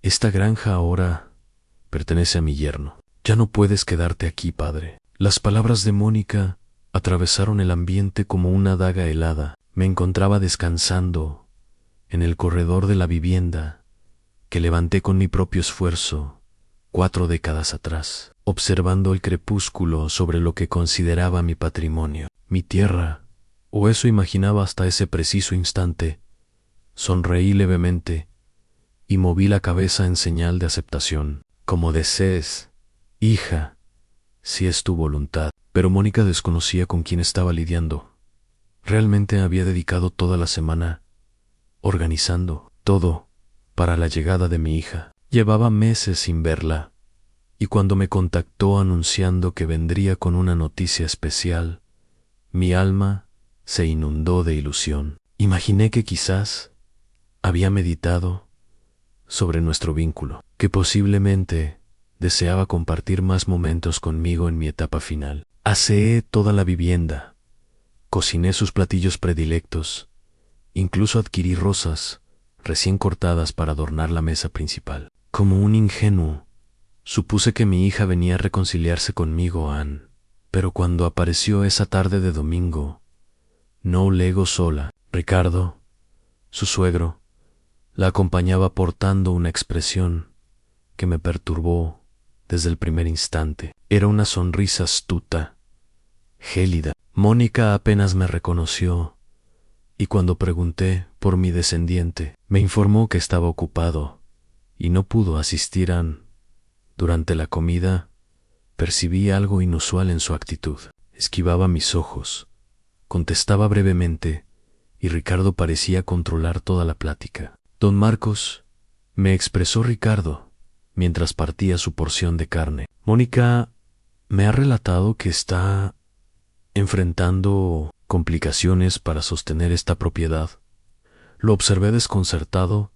Esta granja ahora pertenece a mi yerno. Ya no puedes quedarte aquí, padre. Las palabras de Mónica atravesaron el ambiente como una daga helada. Me encontraba descansando en el corredor de la vivienda que levanté con mi propio esfuerzo 4 décadas atrás, observando el crepúsculo sobre lo que consideraba mi patrimonio, mi tierra, o eso imaginaba hasta ese preciso instante. Sonreí levemente y moví la cabeza en señal de aceptación. Como desees, hija, si es tu voluntad. Pero Mónica desconocía con quién estaba lidiando. Realmente había dedicado toda la semana organizando todo para la llegada de mi hija. Llevaba meses sin verla, y cuando me contactó anunciando que vendría con una noticia especial, mi alma se inundó de ilusión. Imaginé que quizás había meditado sobre nuestro vínculo, que posiblemente deseaba compartir más momentos conmigo en mi etapa final. Aseé toda la vivienda, cociné sus platillos predilectos, incluso adquirí rosas recién cortadas para adornar la mesa principal. Como un ingenuo, supuse que mi hija venía a reconciliarse conmigo, Anne, pero cuando apareció esa tarde de domingo, no llegó sola. Ricardo, su suegro, la acompañaba portando una expresión que me perturbó desde el primer instante. Era una sonrisa astuta, gélida. Mónica apenas me reconoció, y cuando pregunté por mi descendiente, me informó que estaba ocupado y no pudo asistir. Durante la comida, percibí algo inusual en su actitud. Esquivaba mis ojos, contestaba brevemente, y Ricardo parecía controlar toda la plática. Don Marcos, me expresó Ricardo, mientras partía su porción de carne. Mónica me ha relatado que está enfrentando complicaciones para sostener esta propiedad. Lo observé desconcertado.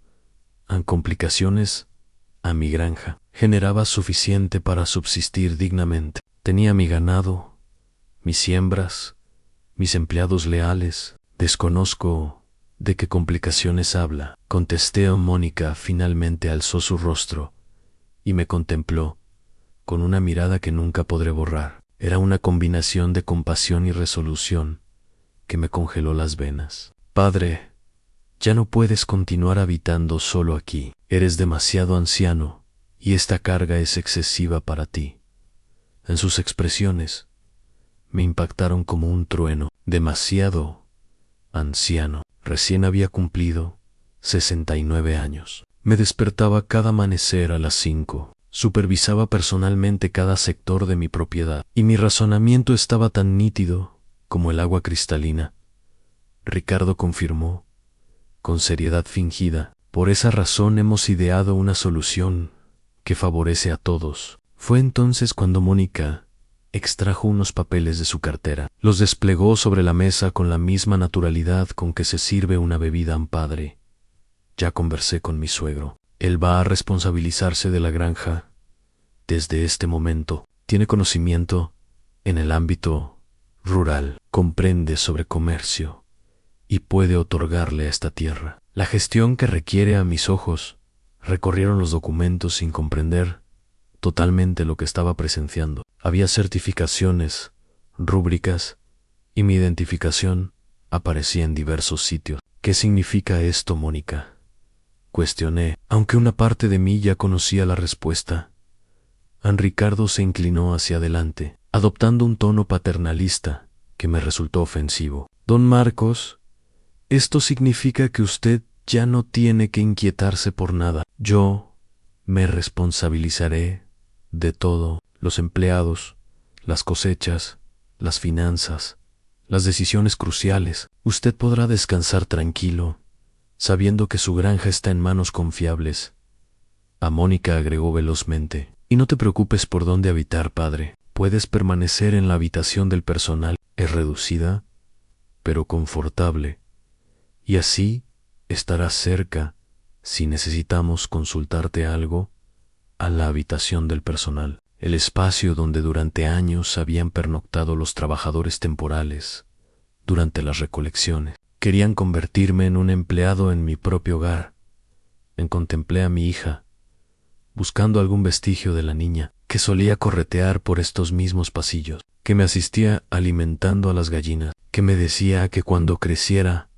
Complicaciones a mi granja. Generaba suficiente para subsistir dignamente. Tenía mi ganado, mis siembras, mis empleados leales. Desconozco de qué complicaciones habla. Contesté a Mónica. Finalmente alzó su rostro y me contempló con una mirada que nunca podré borrar. Era una combinación de compasión y resolución que me congeló las venas. Padre, ya no puedes continuar habitando solo aquí. Eres demasiado anciano y esta carga es excesiva para ti. En sus expresiones me impactaron como un trueno. Demasiado anciano. Recién había cumplido 69 años. Me despertaba cada amanecer a las 5. Supervisaba personalmente cada sector de mi propiedad, y mi razonamiento estaba tan nítido como el agua cristalina. Ricardo confirmó, con seriedad fingida: por esa razón hemos ideado una solución que favorece a todos. Fue entonces cuando Mónica extrajo unos papeles de su cartera. Los desplegó sobre la mesa con la misma naturalidad con que se sirve una bebida a un padre. Ya conversé con mi suegro. Él va a responsabilizarse de la granja desde este momento. Tiene conocimiento en el ámbito rural, comprende sobre comercio y puede otorgarle a esta tierra la gestión que requiere. A mis ojos recorrieron los documentos sin comprender totalmente lo que estaba presenciando. Había certificaciones, rúbricas, y mi identificación aparecía en diversos sitios. ¿Qué significa esto, Mónica?, cuestioné, aunque una parte de mí ya conocía la respuesta. Ricardo se inclinó hacia adelante, adoptando un tono paternalista que me resultó ofensivo. Don Marcos, esto significa que usted ya no tiene que inquietarse por nada. Yo me responsabilizaré de todo: los empleados, las cosechas, las finanzas, las decisiones cruciales. Usted podrá descansar tranquilo, sabiendo que su granja está en manos confiables. A Mónica agregó velozmente: y no te preocupes por dónde habitar, padre. Puedes permanecer en la habitación del personal. Es reducida, pero confortable, y así estarás cerca, si necesitamos consultarte algo, a la habitación del personal, el espacio donde durante años habían pernoctado los trabajadores temporales durante las recolecciones. Querían convertirme en un empleado en mi propio hogar. Contemplé a mi hija, buscando algún vestigio de la niña que solía corretear por estos mismos pasillos, que me asistía alimentando a las gallinas, que me decía que cuando creciera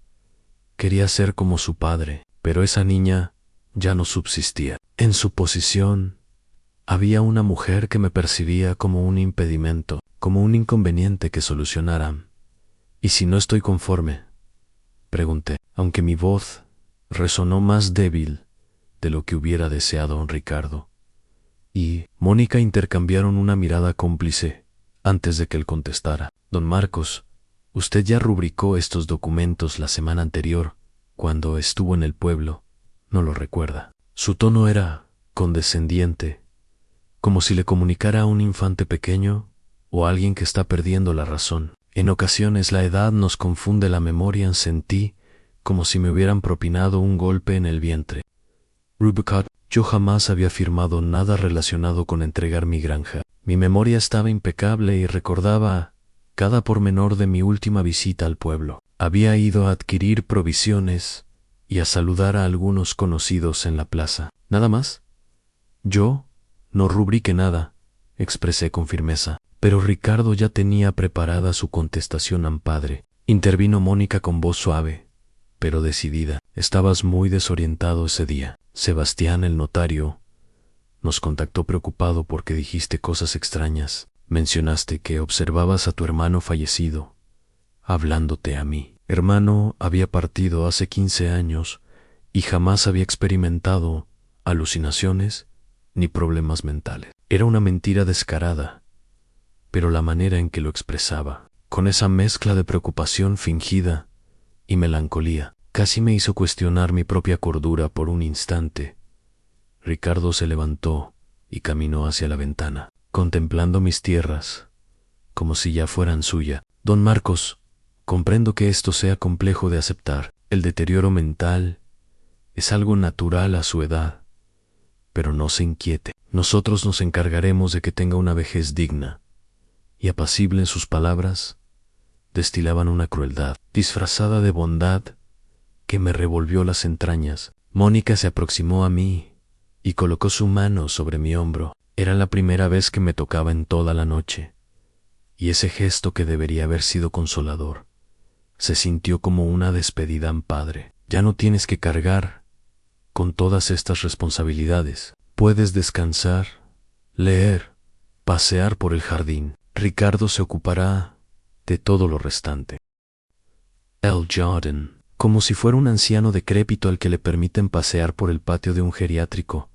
quería ser como su padre, pero esa niña ya no subsistía. En su posición había una mujer que me percibía como un impedimento, como un inconveniente que solucionara. ¿Y si no estoy conforme?, pregunté, aunque mi voz resonó más débil de lo que hubiera deseado don Ricardo y Mónica intercambiaron una mirada cómplice antes de que él contestara. Don Marcos, usted ya rubricó estos documentos la semana anterior, cuando estuvo en el pueblo, ¿no lo recuerda? Su tono era condescendiente, como si le comunicara a un infante pequeño o a alguien que está perdiendo la razón. En ocasiones la edad nos confunde la memoria. Sentí como si me hubieran propinado un golpe en el vientre. Rubicot, yo jamás había firmado nada relacionado con entregar mi granja. Mi memoria estaba impecable y recordaba cada pormenor de mi última visita al pueblo. Había ido a adquirir provisiones y a saludar a algunos conocidos en la plaza. ¿Nada más? Yo no rubriqué nada, expresé con firmeza. Pero Ricardo ya tenía preparada su contestación al padre. Intervino Mónica con voz suave, pero decidida. Estabas muy desorientado ese día. Sebastián, el notario, nos contactó preocupado porque dijiste cosas extrañas. Mencionaste que observabas a tu hermano fallecido, hablándote a mí. Hermano había partido hace 15 años y jamás había experimentado alucinaciones ni problemas mentales. Era una mentira descarada, pero la manera en que lo expresaba, con esa mezcla de preocupación fingida y melancolía, casi me hizo cuestionar mi propia cordura por un instante. Ricardo se levantó y caminó hacia la ventana, contemplando mis tierras, como si ya fueran suya. Don Marcos, comprendo que esto sea complejo de aceptar. El deterioro mental es algo natural a su edad, pero no se inquiete. Nosotros nos encargaremos de que tenga una vejez digna. Y apacible en sus palabras, destilaban una crueldad disfrazada de bondad que me revolvió las entrañas. Mónica se aproximó a mí y colocó su mano sobre mi hombro. Era la primera vez que me tocaba en toda la noche, y ese gesto, que debería haber sido consolador, se sintió como una despedida al padre. Ya no tienes que cargar con todas estas responsabilidades. Puedes descansar, leer, pasear por el jardín. Ricardo se ocupará de todo lo restante. El Jordan, como si fuera un anciano decrépito al que le permiten pasear por el patio de un geriátrico.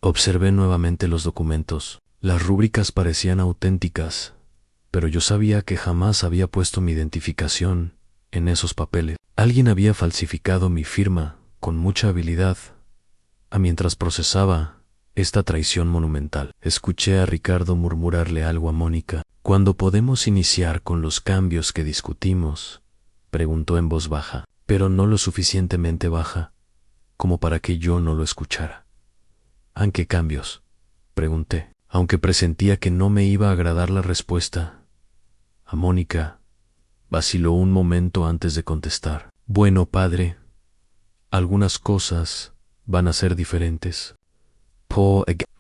Observé nuevamente los documentos. Las rúbricas parecían auténticas, pero yo sabía que jamás había puesto mi identificación en esos papeles. Alguien había falsificado mi firma con mucha habilidad. Mientras procesaba esta traición monumental, escuché a Ricardo murmurarle algo a Mónica. ¿Cuándo podemos iniciar con los cambios que discutimos?, preguntó en voz baja, pero no lo suficientemente baja como para que yo no lo escuchara. ¿En qué cambios?, pregunté, aunque presentía que no me iba a agradar la respuesta. A Mónica vaciló un momento antes de contestar. Bueno, padre, algunas cosas van a ser diferentes.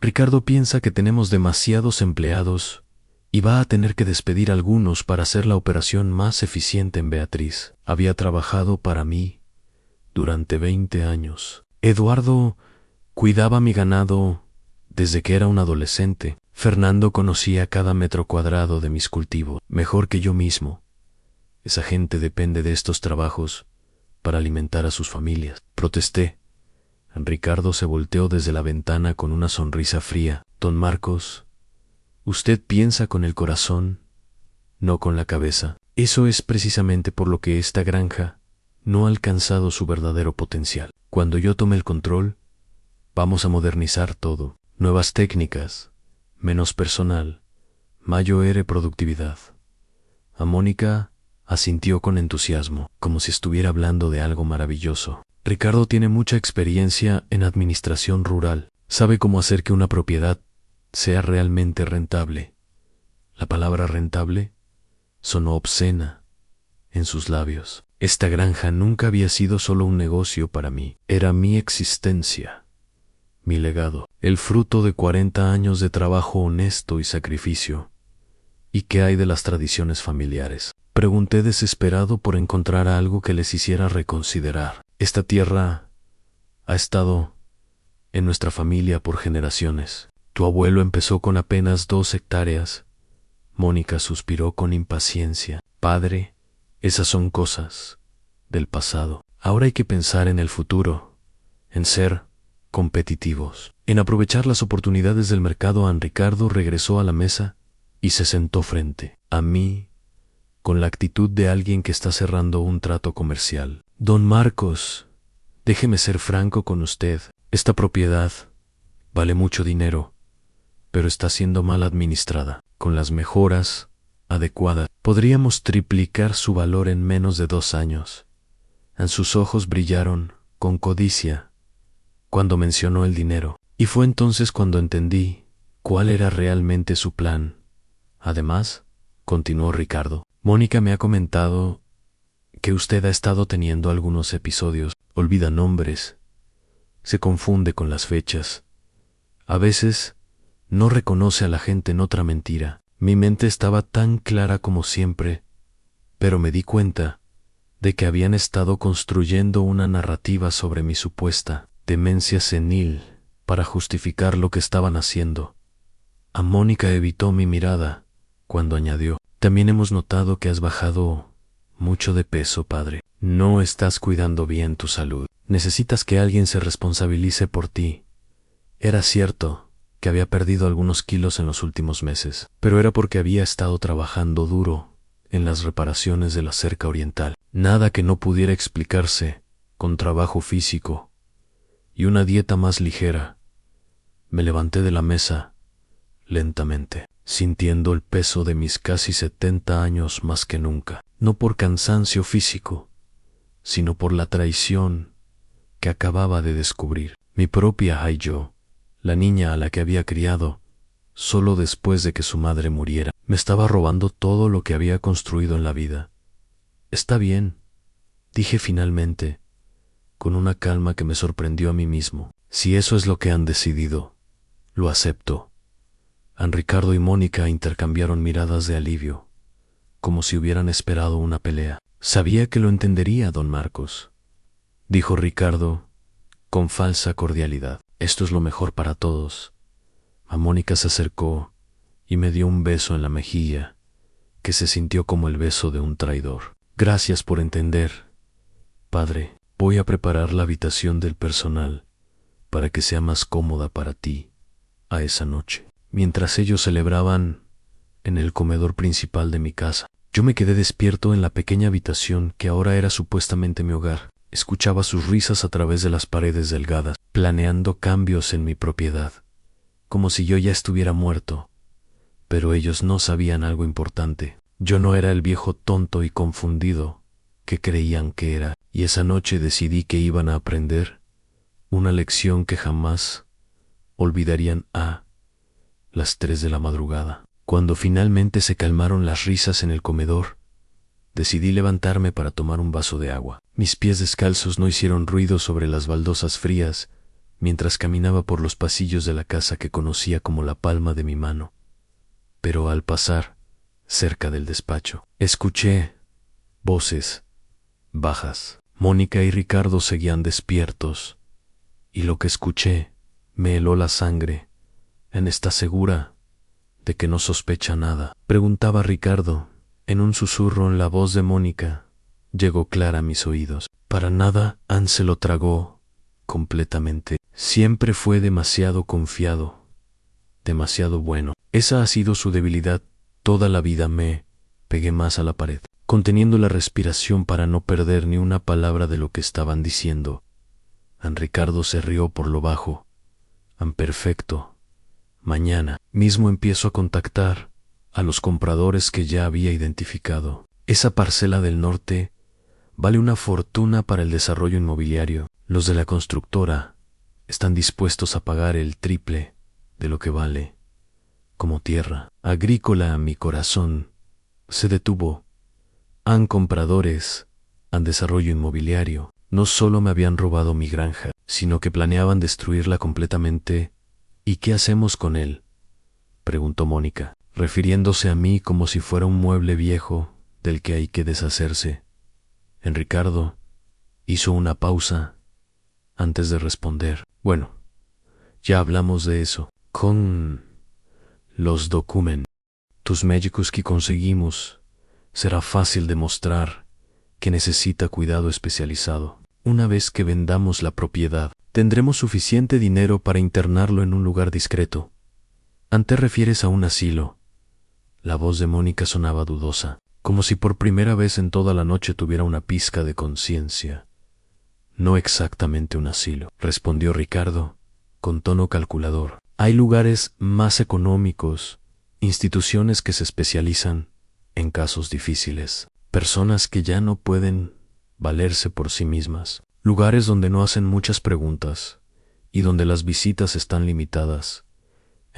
Ricardo piensa que tenemos demasiados empleados y va a tener que despedir a algunos para hacer la operación más eficiente en Beatriz. Había trabajado para mí durante 20 años. Eduardo cuidaba mi ganado desde que era un adolescente. Fernando conocía cada metro cuadrado de mis cultivos mejor que yo mismo. Esa gente depende de estos trabajos para alimentar a sus familias. Protesté. Ricardo se volteó desde la ventana con una sonrisa fría. Don Marcos, usted piensa con el corazón, no con la cabeza. Eso es precisamente por lo que esta granja no ha alcanzado su verdadero potencial. Cuando yo tome el control, vamos a modernizar todo. Nuevas técnicas, menos personal, mayor productividad. A Mónica asintió con entusiasmo, como si estuviera hablando de algo maravilloso. Ricardo tiene mucha experiencia en administración rural. Sabe cómo hacer que una propiedad sea realmente rentable. La palabra rentable sonó obscena en sus labios. Esta granja nunca había sido solo un negocio para mí. Era mi existencia, mi legado, el fruto de 40 años de trabajo honesto y sacrificio. ¿Y qué hay de las tradiciones familiares? Pregunté desesperado por encontrar algo que les hiciera reconsiderar. Esta tierra ha estado en nuestra familia por generaciones. Tu abuelo empezó con apenas 2 hectáreas. Mónica suspiró con impaciencia. Padre, esas son cosas del pasado. Ahora hay que pensar en el futuro, en ser competitivos, en aprovechar las oportunidades del mercado. Ricardo regresó a la mesa y se sentó frente a mí con la actitud de alguien que está cerrando un trato comercial. Don Marcos, déjeme ser franco con usted. Esta propiedad vale mucho dinero, pero está siendo mal administrada. Con las mejoras adecuadas, podríamos triplicar su valor en menos de 2 años. En sus ojos brillaron con codicia cuando mencionó el dinero, y fue entonces cuando entendí cuál era realmente su plan. Además, continuó Ricardo, Mónica me ha comentado que usted ha estado teniendo algunos episodios, olvida nombres, se confunde con las fechas. A veces no reconoce a la gente en otra mentira. Mi mente estaba tan clara como siempre, pero me di cuenta de que habían estado construyendo una narrativa sobre mi supuesta demencia senil para justificar lo que estaban haciendo. A Mónica evitó mi mirada cuando añadió, también hemos notado que has bajado mucho de peso, padre. No estás cuidando bien tu salud. Necesitas que alguien se responsabilice por ti. Era cierto que había perdido algunos kilos en los últimos meses, pero era porque había estado trabajando duro en las reparaciones de la cerca oriental. Nada que no pudiera explicarse con trabajo físico y una dieta más ligera. Me levanté de la mesa lentamente, sintiendo el peso de mis casi 70 años más que nunca, no por cansancio físico, sino por la traición que acababa de descubrir. Mi propia Haiyo, la niña a la que había criado, solo después de que su madre muriera, me estaba robando todo lo que había construido en la vida. Está bien, dije finalmente, con una calma que me sorprendió a mí mismo. Si eso es lo que han decidido, lo acepto. Ricardo y Mónica intercambiaron miradas de alivio, como si hubieran esperado una pelea. Sabía que lo entendería, don Marcos, dijo Ricardo con falsa cordialidad. Esto es lo mejor para todos. A Mónica se acercó y me dio un beso en la mejilla, que se sintió como el beso de un traidor. Gracias por entender, padre. Voy a preparar la habitación del personal para que sea más cómoda para ti a esa noche. Mientras ellos celebraban en el comedor principal de mi casa, yo me quedé despierto en la pequeña habitación que ahora era supuestamente mi hogar. Escuchaba sus risas a través de las paredes delgadas, planeando cambios en mi propiedad, como si yo ya estuviera muerto. Pero ellos no sabían algo importante. Yo no era el viejo tonto y confundido que creían que era, y esa noche decidí que iban a aprender una lección que jamás olvidarían a las 3 de la madrugada. Cuando finalmente se calmaron las risas en el comedor, decidí levantarme para tomar un vaso de agua. Mis pies descalzos no hicieron ruido sobre las baldosas frías mientras caminaba por los pasillos de la casa que conocía como la palma de mi mano. Pero al pasar cerca del despacho, escuché voces bajas. Mónica y Ricardo seguían despiertos, y lo que escuché me heló la sangre. ¿Estás segura de que no sospecha nada?, preguntaba Ricardo. En un susurro, la voz de Mónica llegó clara a mis oídos. Para nada. Anne se lo tragó completamente. Siempre fue demasiado confiado, demasiado bueno. Esa ha sido su debilidad toda la vida. Me pegué más a la pared, conteniendo la respiración para no perder ni una palabra de lo que estaban diciendo. Ricardo se rió por lo bajo. Perfecto. Mañana mismo empiezo a contactar a los compradores que ya había identificado. Esa parcela del norte vale una fortuna para el desarrollo inmobiliario. Los de la constructora están dispuestos a pagar el triple de lo que vale. Como tierra agrícola, mi corazón se detuvo. Compradores, desarrollo inmobiliario. No solo me habían robado mi granja, sino que planeaban destruirla completamente. ¿Y qué hacemos con él?, preguntó Mónica, refiriéndose a mí como si fuera un mueble viejo del que hay que deshacerse. Ricardo hizo una pausa antes de responder. Bueno, ya hablamos de eso. Con los documentos médicos que conseguimos, será fácil demostrar que necesita cuidado especializado. Una vez que vendamos la propiedad, tendremos suficiente dinero para internarlo en un lugar discreto. ¿Antes refieres a un asilo? La voz de Mónica sonaba dudosa, como si por primera vez en toda la noche tuviera una pizca de conciencia. No exactamente un asilo, respondió Ricardo, con tono calculador. Hay lugares más económicos, instituciones que se especializan en casos difíciles, personas que ya no pueden valerse por sí mismas, lugares donde no hacen muchas preguntas y donde las visitas están limitadas.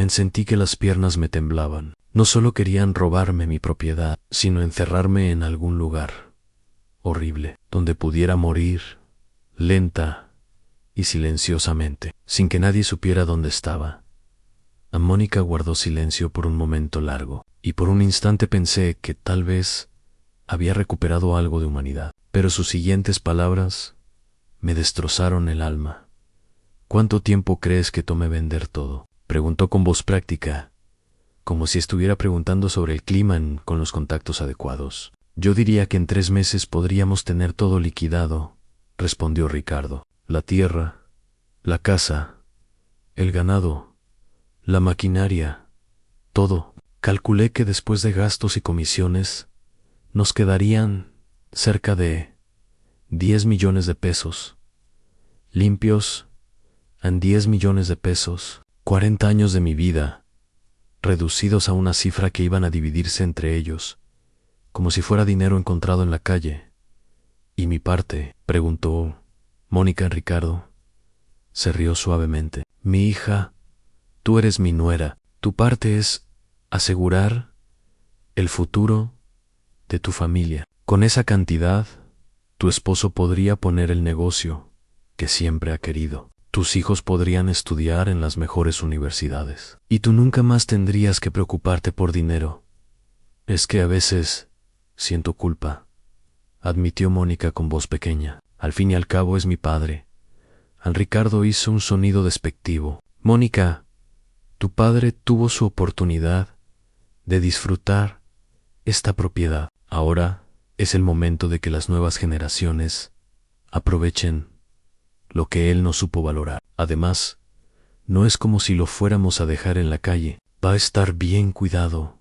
Sentí que las piernas me temblaban. No solo querían robarme mi propiedad, sino encerrarme en algún lugar horrible, donde pudiera morir lenta y silenciosamente, sin que nadie supiera dónde estaba. Mónica guardó silencio por un momento largo, y por un instante pensé que tal vez había recuperado algo de humanidad. Pero sus siguientes palabras me destrozaron el alma. ¿Cuánto tiempo crees que tome vender todo?, preguntó con voz práctica, como si estuviera preguntando sobre el clima con los contactos adecuados. Yo diría que en 3 meses podríamos tener todo liquidado, respondió Ricardo. La tierra, la casa, el ganado, la maquinaria, todo. Calculé que después de gastos y comisiones nos quedarían cerca de 10 millones de pesos. Limpios, en 10 millones de pesos. 40 años de mi vida, reducidos a una cifra que iban a dividirse entre ellos, como si fuera dinero encontrado en la calle. ¿Y mi parte?, preguntó Mónica. Ricardo se rió suavemente. Mi hija, tú eres mi nuera. Tu parte es asegurar el futuro de tu familia. Con esa cantidad, tu esposo podría poner el negocio que siempre ha querido. Tus hijos podrían estudiar en las mejores universidades. Y tú nunca más tendrías que preocuparte por dinero. Es que a veces siento culpa, admitió Mónica con voz pequeña. Al fin y al cabo es mi padre. Ricardo hizo un sonido despectivo. Mónica, tu padre tuvo su oportunidad de disfrutar esta propiedad. Ahora es el momento de que las nuevas generaciones aprovechen lo que él no supo valorar. Además, no es como si lo fuéramos a dejar en la calle. Va a estar bien cuidado,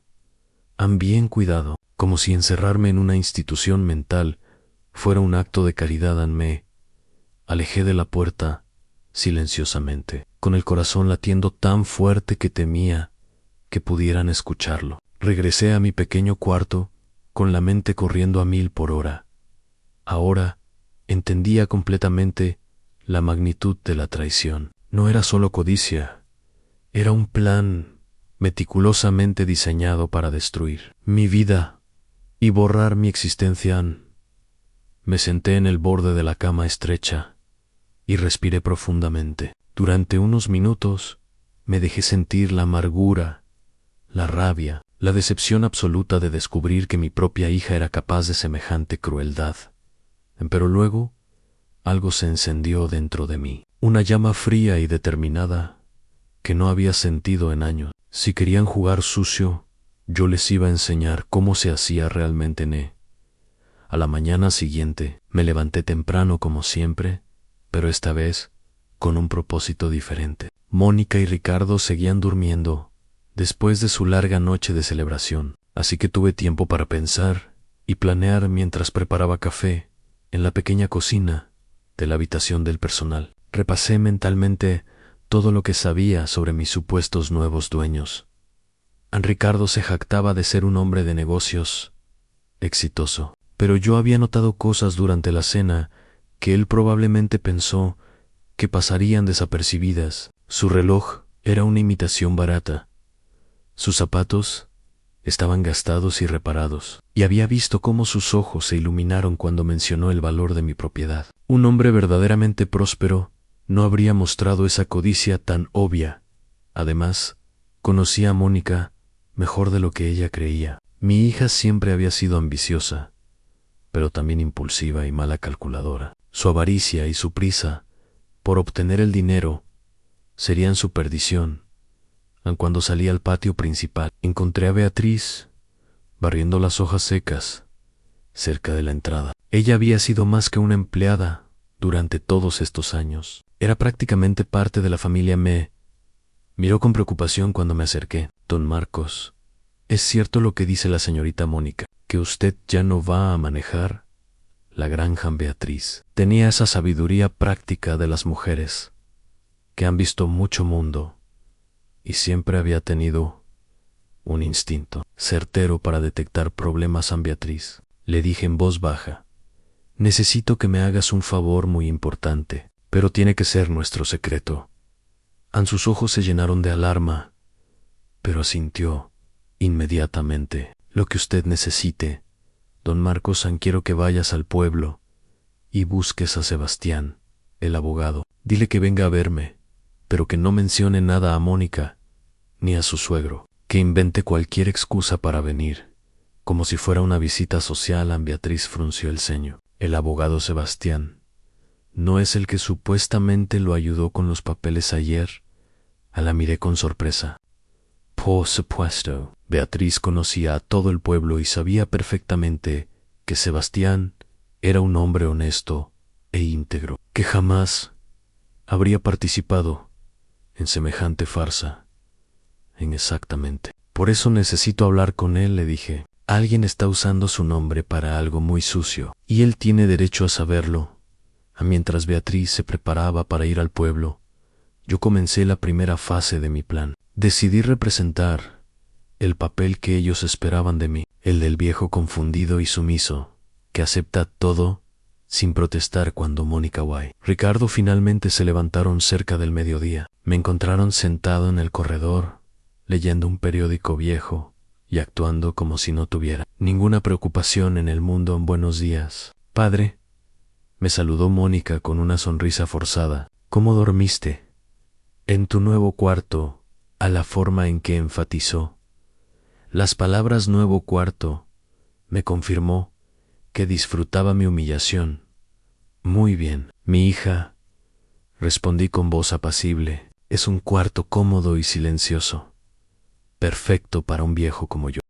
bien cuidado, como si encerrarme en una institución mental fuera un acto de caridad. Me alejé de la puerta silenciosamente, con el corazón latiendo tan fuerte que temía que pudieran escucharlo. Regresé a mi pequeño cuarto con la mente corriendo a 1000 por hora. Ahora entendía completamente la magnitud de la traición. No era solo codicia, era un plan meticulosamente diseñado para destruir mi vida y borrar mi existencia. Me senté en el borde de la cama estrecha y respiré profundamente. Durante unos minutos me dejé sentir la amargura, la rabia, la decepción absoluta de descubrir que mi propia hija era capaz de semejante crueldad. Pero luego algo se encendió dentro de mí, una llama fría y determinada que no había sentido en años. Si querían jugar sucio, yo les iba a enseñar cómo se hacía realmente. A la mañana siguiente me levanté temprano como siempre, pero esta vez con un propósito diferente. Mónica y Ricardo seguían durmiendo después de su larga noche de celebración, así que tuve tiempo para pensar y planear mientras preparaba café en la pequeña cocina de la habitación del personal. Repasé mentalmente todo lo que sabía sobre mis supuestos nuevos dueños. Ricardo se jactaba de ser un hombre de negocios exitoso, pero yo había notado cosas durante la cena que él probablemente pensó que pasarían desapercibidas. Su reloj era una imitación barata. Sus zapatos estaban gastados y reparados, y había visto cómo sus ojos se iluminaron cuando mencionó el valor de mi propiedad. Un hombre verdaderamente próspero no habría mostrado esa codicia tan obvia. Además, conocía a Mónica mejor de lo que ella creía. Mi hija siempre había sido ambiciosa, pero también impulsiva y mala calculadora. Su avaricia y su prisa por obtener el dinero serían su perdición. Aun cuando salí al patio principal, encontré a Beatriz barriendo las hojas secas cerca de la entrada. Ella había sido más que una empleada durante todos estos años. Era prácticamente parte de la familia. Me miró con preocupación cuando me acerqué. Don Marcos, ¿es cierto lo que dice la señorita Mónica, que usted ya no va a manejar la granja? Beatriz tenía esa sabiduría práctica de las mujeres que han visto mucho mundo y siempre había tenido un instinto certero para detectar problemas. Beatriz, le dije en voz baja, necesito que me hagas un favor muy importante, pero tiene que ser nuestro secreto. Sus ojos se llenaron de alarma, pero asintió inmediatamente. Lo que usted necesite, don Marcos. Quiero que vayas al pueblo y busques a Sebastián, el abogado. Dile que venga a verme, pero que no mencione nada a Mónica ni a su suegro. Que invente cualquier excusa para venir, como si fuera una visita social. Beatriz frunció el ceño. El abogado Sebastián no es el que supuestamente lo ayudó con los papeles ayer. La miré con sorpresa. Por supuesto. Beatriz conocía a todo el pueblo y sabía perfectamente que Sebastián era un hombre honesto e íntegro, que jamás habría participado en semejante farsa. Exactamente. Por eso necesito hablar con él, le dije. Alguien está usando su nombre para algo muy sucio, y él tiene derecho a saberlo. Mientras Beatriz se preparaba para ir al pueblo, yo comencé la primera fase de mi plan. Decidí representar el papel que ellos esperaban de mí, el del viejo confundido y sumiso, que acepta todo sin protestar cuando Mónica y Ricardo finalmente se levantaron cerca del mediodía. Me encontraron sentado en el corredor, leyendo un periódico viejo y actuando como si no tuviera ninguna preocupación en el mundo. Buenos días, padre, me saludó Mónica con una sonrisa forzada. ¿Cómo dormiste? En tu nuevo cuarto. A la forma en que enfatizó las palabras nuevo cuarto me confirmó que disfrutaba mi humillación. Muy bien, mi hija, respondí con voz apacible. Es un cuarto cómodo y silencioso, perfecto para un viejo como yo.